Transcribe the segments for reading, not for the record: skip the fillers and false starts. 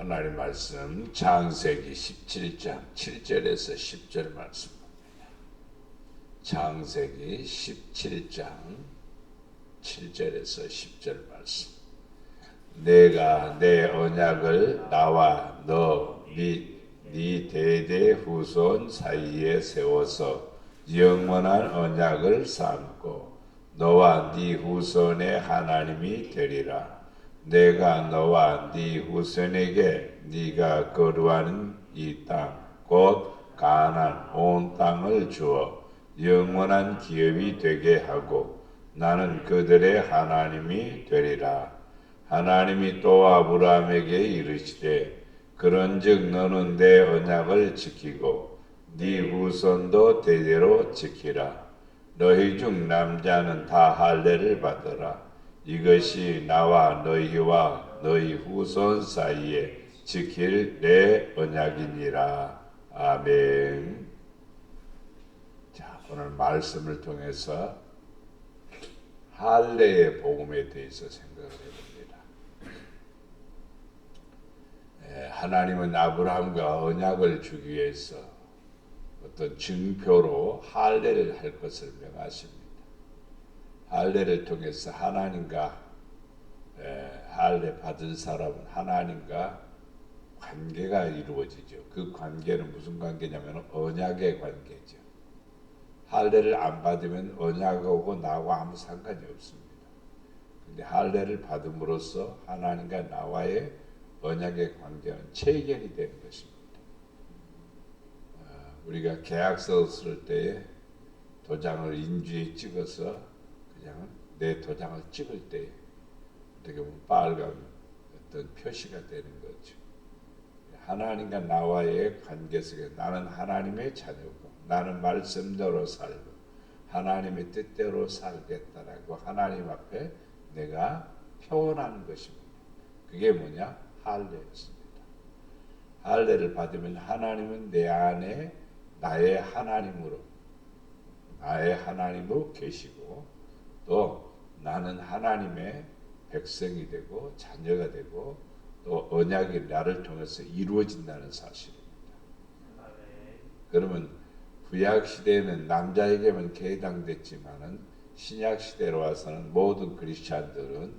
하나님 말씀 창세기 17장 7절에서 10절 말씀입니다. 창세기 17장 7절에서 10절 말씀. 내가 내 언약을 나와 너 및 네 대대 후손 사이에 세워서 영원한 언약을 삼고 너와 네 후손의 하나님이 되리라. 내가 너와 네 후손에게 네가 거류하는 이 땅 곧 가나안 온 땅을 주어 영원한 기업이 되게 하고 나는 그들의 하나님이 되리라. 하나님이 또 아브라함에게 이르시되 그런즉 너는 내 언약을 지키고 네 후손도 대대로 지키라. 너희 중 남자는 다 할례를 받으라. 이것이 나와 너희와 너희 후손 사이에 지킬 내 언약이니라. 아멘. 자, 오늘 말씀을 통해서 할례의 복음에 대해서 생각을 해봅니다. 하나님은 아브라함과 언약을 주기 위해서 어떤 증표로 할례를 할 것을 명하십니다. 할례를 통해서 하나님과 할례 받은 사람은 하나님과 관계가 이루어지죠. 그 관계는 무슨 관계냐면 언약의 관계죠. 할례를 안 받으면 언약하고 나하고 아무 상관이 없습니다. 근데 할례를 받음으로써 하나님과 나와의 언약의 관계는 체결이 되는 것입니다. 우리가 계약서 쓸 때에 도장을 인주에 찍어서 그냥 내 도장을 찍을 때 어떻게 보면 빨간 어떤 표시가 되는 거죠. 하나님과 나와의 관계 속에 나는 하나님의 자녀고 나는 말씀대로 살고 하나님의 뜻대로 살겠다라고 하나님 앞에 내가 표현하는 것입니다. 그게 뭐냐? 할례였습니다. 할례를 받으면 하나님은 내 안에 나의 하나님으로 계시고 또 나는 하나님의 백성이 되고 자녀가 되고 또 언약이 나를 통해서 이루어진다는 사실입니다. 그러면 구약 시대에는 남자에게만 해당됐지만은 신약 시대로 와서는 모든 그리스도인들은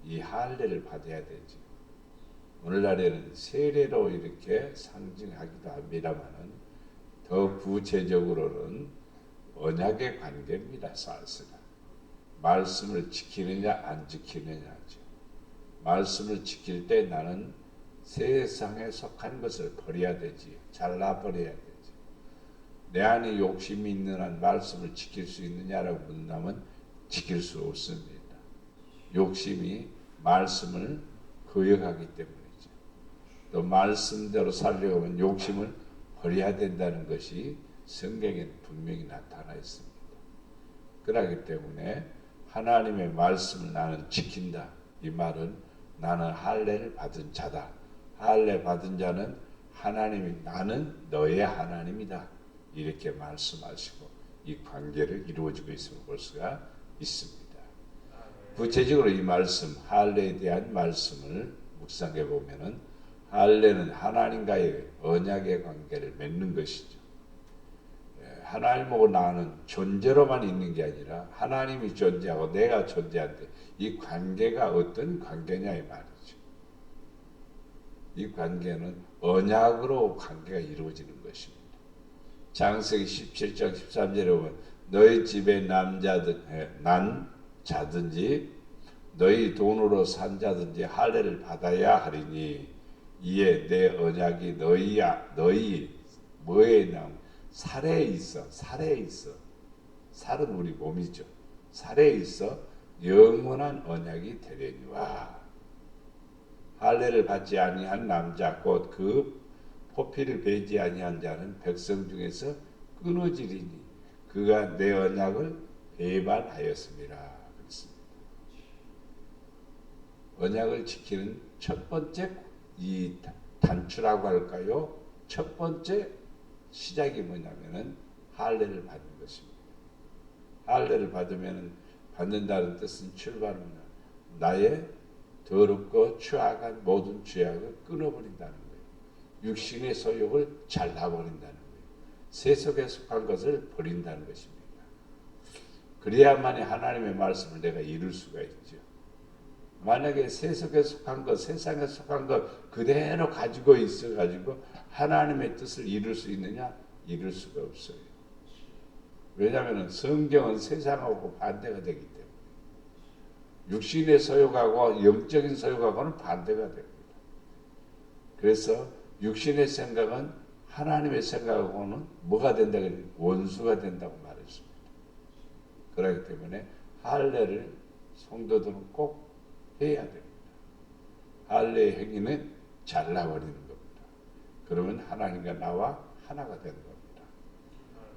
이 할례를 받아야 되죠. 오늘날에는 세례로 이렇게 상징하기도 합니다만은 더 구체적으로는 언약의 관계입니다. 사실은 말씀을 지키느냐 안 지키느냐죠. 말씀을 지킬 때 나는 세상에 속한 것을 버려야 되지요. 잘라버려야 되지. 내 안에 욕심이 있는 한 말씀을 지킬 수 있느냐라고 묻는다면 지킬 수 없습니다. 욕심이 말씀을 거역하기 때문이죠. 또 말씀대로 살려고 하면 욕심을 버려야 된다는 것이 성경에 분명히 나타나 있습니다. 그렇기 때문에 하나님의 말씀을 나는 지킨다. 이 말은 나는 할례를 받은 자다. 할례 받은 자는 하나님이 나는 너의 하나님이다. 이렇게 말씀하시고 이 관계를 이루어지고 있음을 볼 수가 있습니다. 구체적으로 이 말씀 할례에 대한 말씀을 묵상해 보면은 할례는 하나님과의 언약의 관계를 맺는 것이죠. 하나님하고 나는 존재로만 있는 게 아니라 하나님이 존재하고 내가 존재한데 이 관계가 어떤 관계냐 이 말이죠. 이 관계는 언약으로 관계가 이루어지는 것입니다. 창세기 17장 13절에 보면 너희 집에 난 자든지 너희 돈으로 산 자든지 할례를 받아야 하리니 이에 내 언약이 너희 뭐에 있냐 살에 있어. 살은 우리 몸이죠. 살에 있어 영원한 언약이 되려니와 할례를 받지 아니한 남자 곧 그 포피를 베지 아니한 자는 백성 중에서 끊어지리니 그가 내 언약을 배반하였습니다. 그렇습니다. 언약을 지키는 첫 번째 이 단추라고 할까요? 첫 번째 시작이 뭐냐면은 할례를 받는 것입니다. 할례를 받으면은 받는다는 뜻은 출발은 나의 더럽고 추악한 모든 죄악을 끊어버린다는 거예요. 육신의 소욕을 잘라버린다는 거예요. 세속에 속한 것을 버린다는 것입니다. 그래야만이 하나님의 말씀을 내가 이룰 수가 있죠. 만약에 세속에 속한 것, 세상에 속한 것 그대로 가지고 있어가지고 하나님의 뜻을 이룰 수 있느냐? 이룰 수가 없어요. 왜냐하면 성경은 세상하고 반대가 되기 때문에 육신의 소욕하고 영적인 소욕하고는 반대가 됩니다. 그래서 육신의 생각은 하나님의 생각하고는 뭐가 된다고 원수가 된다고 말했습니다. 그렇기 때문에 할례를 성도들은 꼭 해야 됩니다. 할례의 행위는 잘라버리는 겁니다. 그러면 하나님과 나와 하나가 되는 겁니다.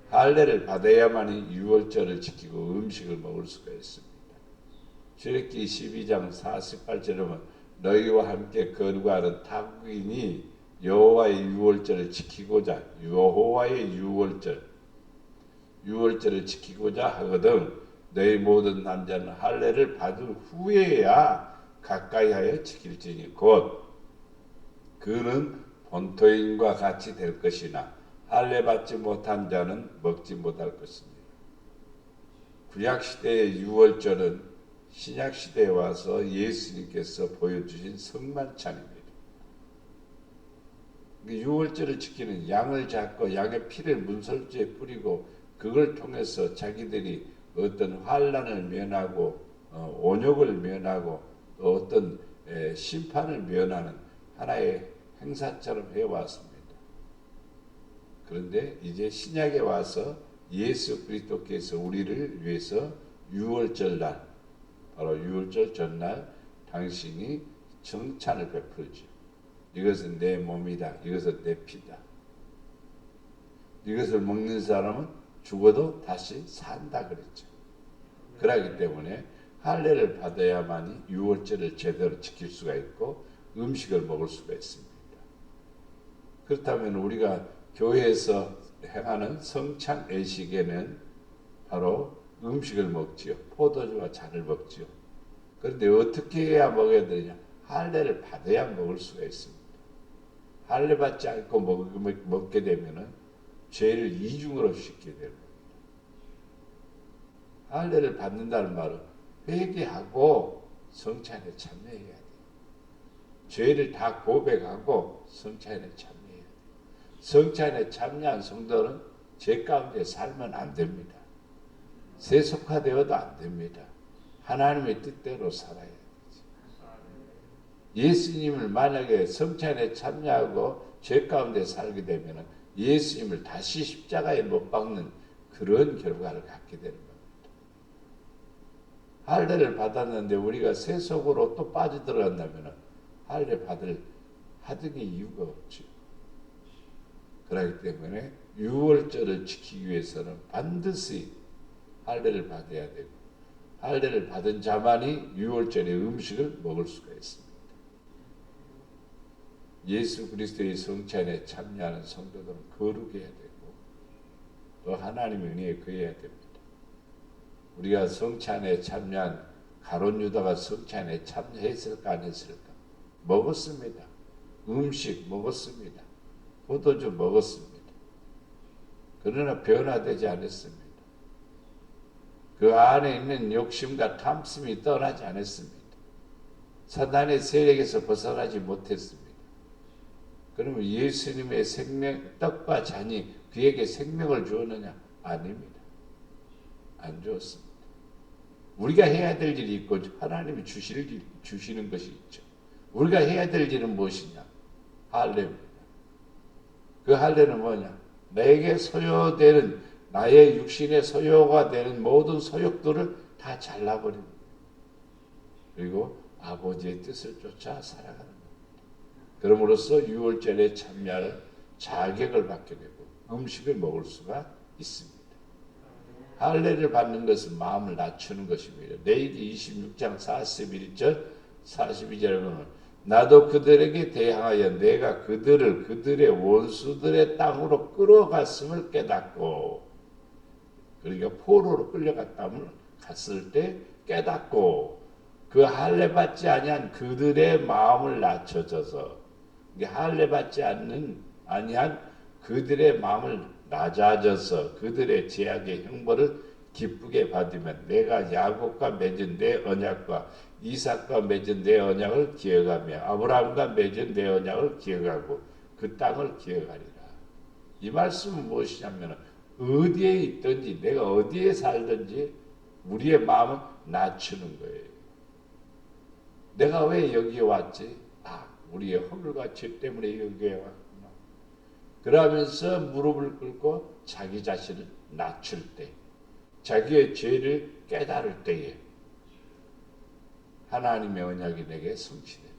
할례를 받아야만이 유월절을 지키고 음식을 먹을 수가 있습니다. 출애굽기 12장 48절에 보면 너희와 함께 거류하는 타국인이 여호와의 유월절을 지키고자 여호와의 유월절을 지키고자 하거든 너희 모든 남자는 할례를 받은 후에야 가까이하여 지킬지니 곧 그는 본토인과 같이 될 것이나 할례 받지 못한 자는 먹지 못할 것입니다. 구약 시대의 유월절은 신약 시대에 와서 예수님께서 보여주신 성만찬입니다. 유월절을 지키는 양을 잡고 양의 피를 문설주에 뿌리고 그걸 통해서 자기들이 어떤 환난을 면하고 온욕을 면하고 또 어떤 심판을 면하는 하나의 행사처럼 해왔습니다. 그런데 이제 신약에 와서 예수 그리스도께서 우리를 위해서 유월절날 바로 유월절 전날 당신이 정찬을 베풀죠. 이것은 내 몸이다. 이것은 내 피다. 이것을 먹는 사람은 죽어도 다시 산다 그랬죠. 그렇기 때문에 할례를 받아야만이 유월절을 제대로 지킬 수가 있고 음식을 먹을 수가 있습니다. 그렇다면 우리가 교회에서 행하는 성찬 예식에는 바로 음식을 먹지요. 포도주와 잔을 먹지요. 그런데 어떻게 해야 먹어야 되냐? 할례를 받아야 먹을 수가 있습니다. 할례 받지 않고 먹게 되면은 죄를 이중으로 씻게 되는 겁니다. 할례를 받는다는 말은 회개하고 성찬에 참여해야 돼요. 죄를 다 고백하고 성찬에 참여해야 돼요. 성찬에 참여한 성도는 죄 가운데 살면 안 됩니다. 세속화되어도 안 됩니다. 하나님의 뜻대로 살아야 되지. 예수님을 만약에 성찬에 참여하고 죄 가운데 살게 되면 예수님을 다시 십자가에 못 박는 그런 결과를 갖게 되는 겁니다. 할례를 받았는데 우리가 세속으로 또 빠져들어간다면 할례 받을 하등의 이유가 없죠. 그렇기 때문에 유월절을 지키기 위해서는 반드시 할례를 받아야 되고 할례를 받은 자만이 유월절의 음식을 먹을 수가 있습니다. 예수 그리스도의 성찬에 참여하는 성도들은 거룩해야 되고 또 하나님의 은혜에 거해야 됩니다. 우리가 성찬에 참여한 가룟 유다가 성찬에 참여했을까 안 했을까? 먹었습니다. 음식 먹었습니다. 포도주 먹었습니다. 그러나 변화되지 않았습니다. 그 안에 있는 욕심과 탐심이 떠나지 않았습니다. 사단의 세력에서 벗어나지 못했습니다. 그러면 예수님의 생명, 떡과 잔이 그에게 생명을 주었느냐? 아닙니다. 안 주었습니다. 우리가 해야 될 일이 있고 하나님이 주시는 것이 있죠. 우리가 해야 될 일은 무엇이냐? 할례입니다. 그 할례는 뭐냐? 내게 소요되는 나의 육신의 소요가 되는 모든 소욕들을 다 잘라버립니다. 그리고 아버지의 뜻을 쫓아 살아가는 겁니다. 그럼으로써 유월절에 참여할 자격을 받게 되고 음식을 먹을 수가 있습니다. 할례를 받는 것은 마음을 낮추는 것입니다. 레위기 26장 41절 42절에 보면 나도 그들에게 대항하여 내가 그들을 그들의 원수들의 땅으로 끌어갔음을 깨닫고 그러니까 포로로 끌려갔을 때 깨닫고 그 할례 받지 아니한 그들의 마음을 낮춰져서, 할례 받지 아니한 그들의 마음을 낮아져서 그들의 죄악의 형벌을 기쁘게 받으면 내가 야곱과 맺은 내 언약과 이삭과 맺은 내 언약을 기억하며 아브라함과 맺은 내 언약을 기억하고 그 땅을 기억하리라. 이 말씀은 무엇이냐면 어디에 있든지 내가 어디에 살든지 우리의 마음은 낮추는 거예요. 내가 왜 여기에 왔지? 우리의 허물과 죄 때문에 여기에 왔구나. 그러면서 무릎을 꿇고 자기 자신을 낮출 때, 자기의 죄를 깨달을 때에 하나님의 언약이 내게 성취됩니다.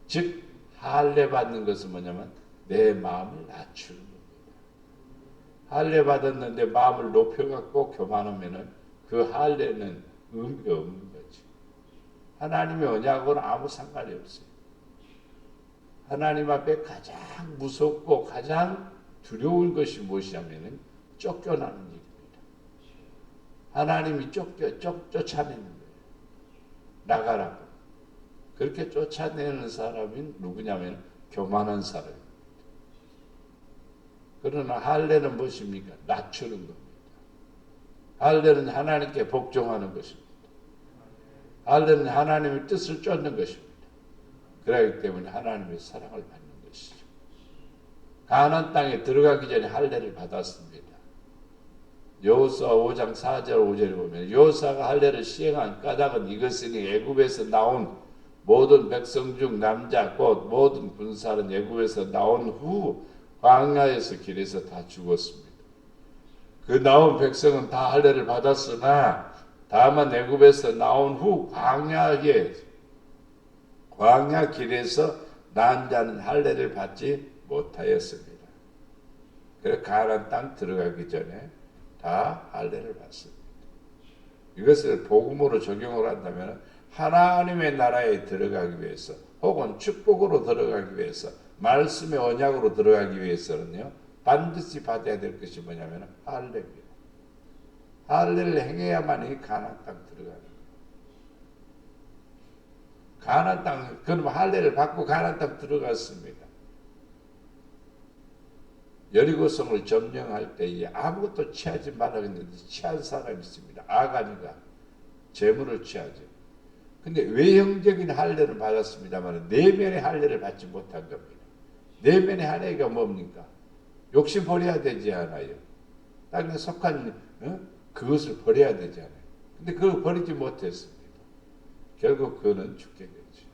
즉 할례 받는 것은 뭐냐면 내 마음을 낮추는 겁니다. 할례 받았는데 마음을 높여갖고 교만하면은 그 할례는 의미가 없는 거지. 하나님의 언약하고는 아무 상관이 없어요. 하나님 앞에 가장 무섭고 가장 두려운 것이 무엇이냐면은 쫓겨나는 일입니다. 하나님이 쫓아내는 거예요. 나가라고. 그렇게 쫓아내는 사람이 누구냐면 교만한 사람입니다. 그러나 할례는 무엇입니까? 낮추는 겁니다. 할례는 하나님께 복종하는 것입니다. 할례는 하나님의 뜻을 쫓는 것입니다. 그렇기 때문에 하나님의 사랑을 받는 것이죠. 가나안 땅에 들어가기 전에 할례를 받았습니다. 여호수아 5장 4절 5절에 보면 여호수아가 할례를 시행한 까닭은 이것이니 애굽에서 나온 모든 백성 중 남자 곧 모든 군사는 애굽에서 나온 후 광야에서 길에서 다 죽었습니다. 그 나온 백성은 다 할례를 받았으나 다만 애굽에서 나온 후 광야 길에서 난 자는 할례를 받지 못하였습니다. 그래서 가나안 땅 들어가기 전에 다 할례를 받습니다. 이것을 복음으로 적용을 한다면 하나님의 나라에 들어가기 위해서 혹은 축복으로 들어가기 위해서 말씀의 언약으로 들어가기 위해서는요 반드시 받아야 될 것이 뭐냐면 할례입니다. 할례를 행해야만이 가나안 땅 들어가는 거예요. 가나안 땅, 그럼 할례를 받고 가나안 땅 들어갔습니다. 여리고성을 점령할 때에 아무것도 취하지 말라고 했는데 취한 사람이 있습니다. 아간이가 재물을 취하죠. 근데 외형적인 할례를 받았습니다만 내면의 할례를 받지 못한 겁니다. 내면의 할례가 뭡니까? 욕심 버려야 되지 않아요? 땅에 속한 그것을 버려야 되지 않아요? 근데 그걸 버리지 못했습니다. 결국 그는 죽게 되죠.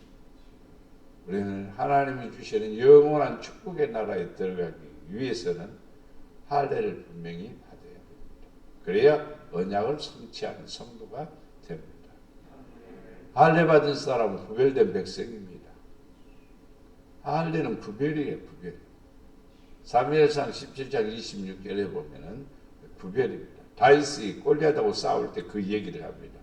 우리는 하나님이 주시는 영원한 축복의 나라에 들어가기 위해서는 할례를 분명히 받아야 됩니다. 그래야 언약을 성취하는 성도가 됩니다. 할례 받은 사람은 구별된 백성입니다. 할례는 구별이에요, 구별. 사무엘상 17장 26절에 보면은 구별입니다. 다윗이 골리앗하고 싸울 때 그 얘기를 합니다.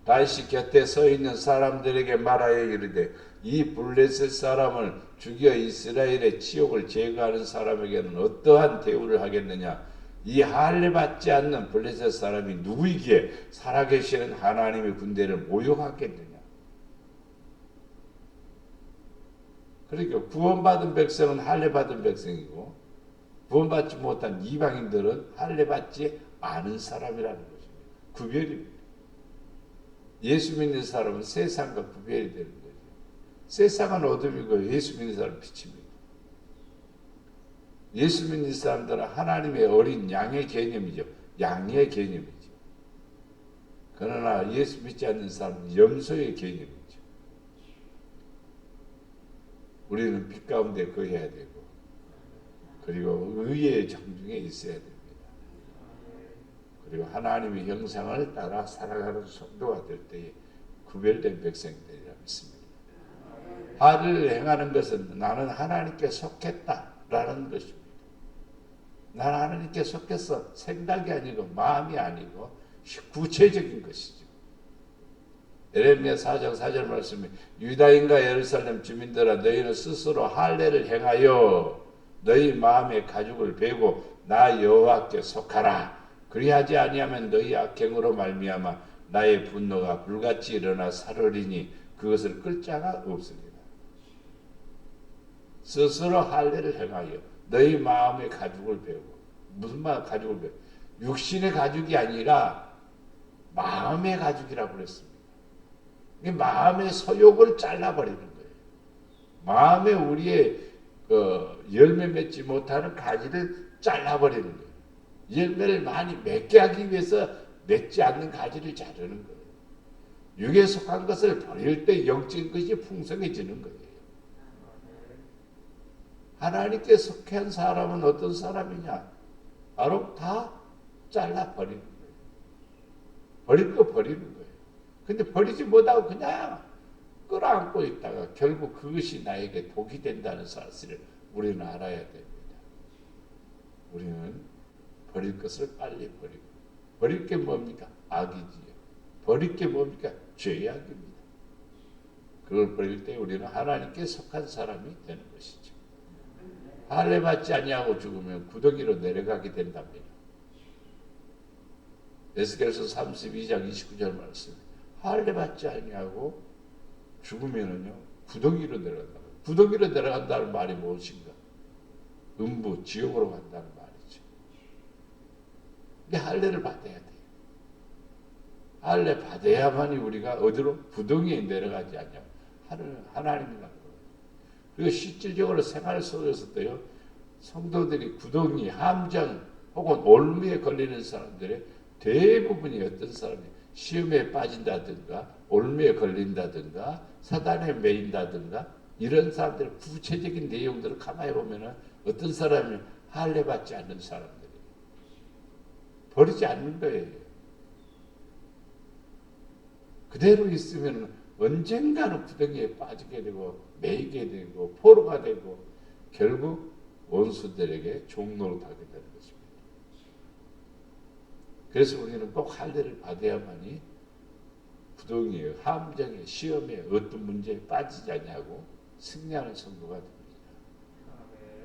다윗이 곁에 서 있는 사람들에게 말하여 이르되 이 블레셋 사람을 죽여 이스라엘의 치욕을 제거하는 사람에게는 어떠한 대우를 하겠느냐? 이 할례 받지 않는 블레셋 사람이 누구이기에 살아계시는 하나님의 군대를 모욕하겠느냐? 그러니까 구원받은 백성은 할례 받은 백성이고 구원받지 못한 이방인들은 할례 받지 않은 사람이라는 것입니다. 구별입니다. 예수 믿는 사람은 세상과 구별이 되는 거죠. 세상은 어둠이고 예수 믿는 사람은 빛입니다. 예수 믿는 사람들은 하나님의 어린 양의 개념이죠. 양의 개념이죠. 그러나 예수 믿지 않는 사람은 염소의 개념이죠. 우리는 빛 가운데 거해야 되고 그리고 의의 정중에 있어야 됩니다. 그리고 하나님의 형상을 따라 살아가는 성도가 될 때에 구별된 백성이 되리라 믿습니다. 할례를 행하는 것은 나는 하나님께 속했다라는 것입니다. 나는 하나님께 속했어. 생각이 아니고 마음이 아니고 구체적인 것이죠. 예레미야 4장 4절 말씀에 유다인과 예루살렘 주민들아 너희는 스스로 할례를 행하여 너희 마음의 가죽을 베고 나 여호와께 속하라. 그리하지 아니하면 너희 악행으로 말미암아 나의 분노가 불같이 일어나 살으리니 그것을 끌 자가 없으리라. 스스로 할례를 행하여 너희 마음의 가죽을 배우고, 무슨 말 가죽을 배우고, 육신의 가죽이 아니라 마음의 가죽이라고 그랬습니다. 마음의 소욕을 잘라버리는 거예요. 마음에 우리의 열매 맺지 못하는 가지를 잘라버리는 거예요. 열매를 많이 맺게 하기 위해서 맺지 않는 가지를 자르는 거예요. 육에 속한 것을 버릴 때 영적인 것이 풍성해지는 거예요. 하나님께 속한 사람은 어떤 사람이냐? 바로 다 잘라버리는 거예요. 버릴 거 버리는 거예요. 근데 버리지 못하고 그냥 끌어안고 있다가 결국 그것이 나에게 독이 된다는 사실을 우리는 알아야 됩니다. 우리는 버릴 것을 빨리 버리고, 버릴 게 뭡니까? 악이지요. 버릴 게 뭡니까? 죄악입니다. 그걸 버릴 때 우리는 하나님께 속한 사람이 되는 것이죠. 할례 받지 아니하고 죽으면 구더기로 내려가게 된답니다. 에스겔서 32장 29절 말씀. 할례 받지 아니하고 죽으면은요 구더기로 내려간다. 구더기로 내려간다는 말이 무엇인가? 음부 지옥으로 간다는 말이죠. 근데 할례를 받아야 돼요. 할례 받아야만이 우리가 어디로 구덩이에 내려가지 않냐. 하나님이라고. 그리고 실질적으로 생활 속에서도요 성도들이 구덩이, 함정 혹은 올무에 걸리는 사람들의 대부분이 어떤 사람이 시험에 빠진다든가 올무에 걸린다든가 사단에 매인다든가 이런 사람들의 구체적인 내용들을 가만히 보면은 어떤 사람이 할례 받지 않는 사람들이 버리지 않는 거예요. 그대로 있으면 언젠가는 구덩이에 빠지게 되고 매이게 되고 포로가 되고 결국 원수들에게 종노릇하게 되는 것입니다. 그래서 우리는 꼭 할례를 받아야만이 구덩이에, 함정에, 시험에 어떤 문제에 빠지지 않냐고 승리하는 성도가 됩니다.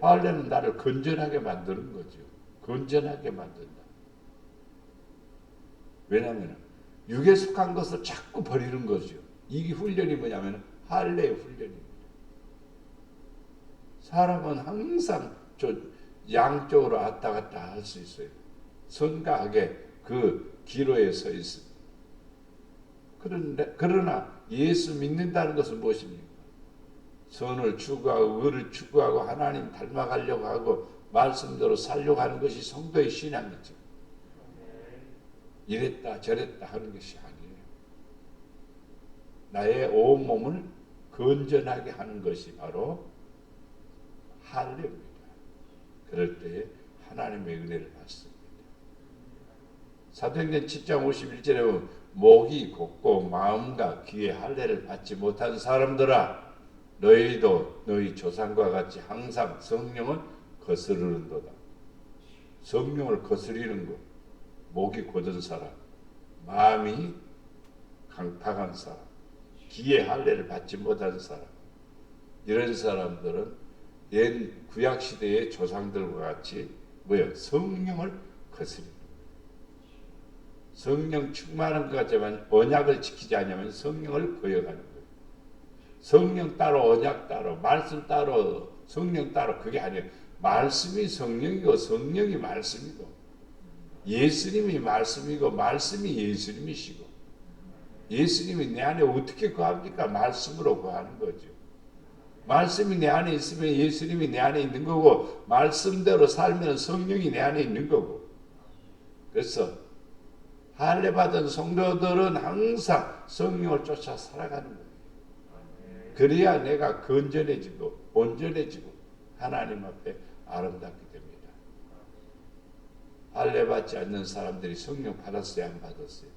할례는 나를 건전하게 만드는 거죠. 건전하게 만든다. 왜냐하면 육에 속한 것을 자꾸 버리는 거죠. 이 훈련이 뭐냐면 할례의 훈련입니다. 사람은 항상 양쪽으로 왔다 갔다 할 수 있어요. 선과 악의 그 기로에 서 있습니다. 그러나 예수 믿는다는 것은 무엇입니까? 선을 추구하고 의를 추구하고 하나님 닮아가려고 하고 말씀대로 살려고 하는 것이 성도의 신앙이죠. 이랬다 저랬다 하는 것이 아니에요. 나의 온몸을 건전하게 하는 것이 바로 할례입니다. 그럴 때 하나님의 은혜를 받습니다. 사도행전 7장 51절에 보면 목이 곧고 마음과 귀에 할례를 받지 못한 사람들아 너희도 너희 조상과 같이 항상 성령을 거스르는도다. 성령을 거스리는 것. 목이 곧은 사람, 마음이 강팍한 사람, 귀에 할례를 받지 못한 사람, 이런 사람들은 옛 구약 시대의 조상들과 같이 성령을 거스리는 거예요. 성령 충만한 것 같지만 언약을 지키지 않으면 성령을 거역하는 거예요. 성령 따로 언약 따로 말씀 따로 성령 따로 그게 아니에요. 말씀이 성령이고 성령이 말씀이고 예수님이 말씀이고 말씀이 예수님이시고 예수님이 내 안에 어떻게 거합니까? 말씀으로 거하는 거죠. 말씀이 내 안에 있으면 예수님이 내 안에 있는 거고 말씀대로 살면 성령이 내 안에 있는 거고 그래서 할례 받은 성도들은 항상 성령을 쫓아 살아가는 거예요. 그래야 내가 건전해지고 온전해지고 하나님 앞에 아름답게 됩니다. 할례 받지 않는 사람들이 성령 받았어요? 안 받았어요?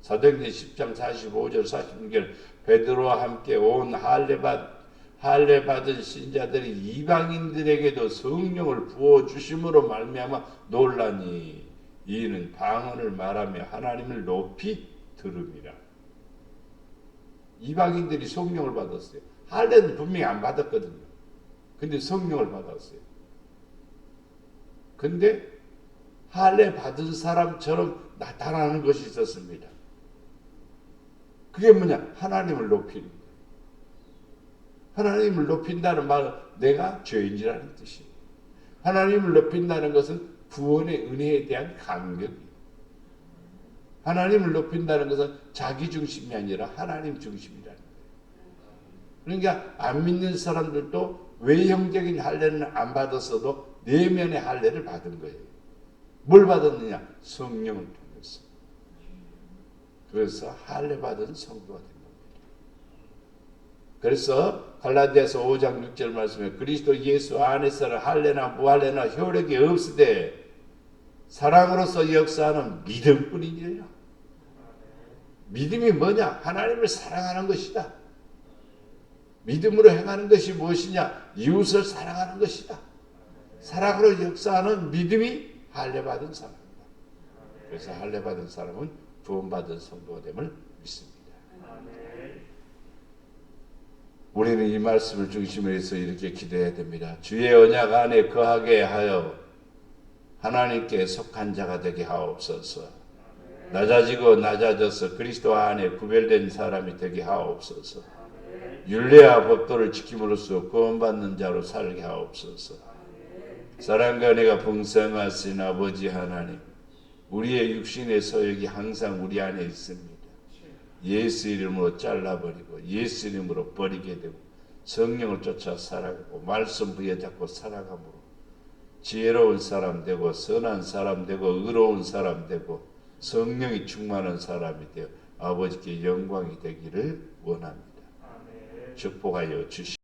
사도행전 10장 45절 46절 베드로와 함께 온 할례 받은 신자들이 이방인들에게도 성령을 부어주심으로 말미암아 놀라니 이는 방언을 말하며 하나님을 높이 들음이라. 이방인들이 성령을 받았어요. 할례는 분명히 안 받았거든요. 근데 성령을 받았어요. 근데 할례 받은 사람처럼 나타나는 것이 있었습니다. 그게 뭐냐? 하나님을 높이는 거예요. 하나님을 높인다는 말은 내가 죄인이라는 뜻이에요. 하나님을 높인다는 것은 구원의 은혜에 대한 감격이에요. 하나님을 높인다는 것은 자기 중심이 아니라 하나님 중심이라는 거예요. 그러니까 안 믿는 사람들도 외형적인 할례는 안 받았어도 내면의 할례를 받은 거예요. 뭘 받았느냐? 성령을 통해서. 그래서 할례 받은 성도가 된 겁니다. 그래서 갈라디아서 5장 6절 말씀에 그리스도 예수 안에서는 할례나 무할례나 효력이 없으되 사랑으로서 역사하는 믿음뿐이니라. 믿음이 뭐냐? 하나님을 사랑하는 것이다. 믿음으로 행하는 것이 무엇이냐? 이웃을 사랑하는 것이다. 사랑으로 역사하는 믿음이 할례받은 사람이다. 그래서 할례받은 사람은 구원받은 성도가 됨을 믿습니다. 우리는 이 말씀을 중심으로 해서 이렇게 기도해야 됩니다. 주의 언약 안에 거하게 하여 하나님께 속한 자가 되게 하옵소서. 낮아지고 낮아져서 그리스도 안에 구별된 사람이 되게 하옵소서. 율례와 법도를 지킴으로써 구원받는 자로 살게 하옵소서. 사랑과 은혜가 풍성하신 아버지 하나님, 우리의 육신의 소욕이 항상 우리 안에 있습니다. 예수 이름으로 잘라버리고 예수 이름으로 버리게 되고 성령을 쫓아 살아가고 말씀 부여잡고 살아감으로 지혜로운 사람 되고 선한 사람 되고 의로운 사람 되고 성령이 충만한 사람이 되어 아버지께 영광이 되기를 원합니다. 축복하여 주시옵소서.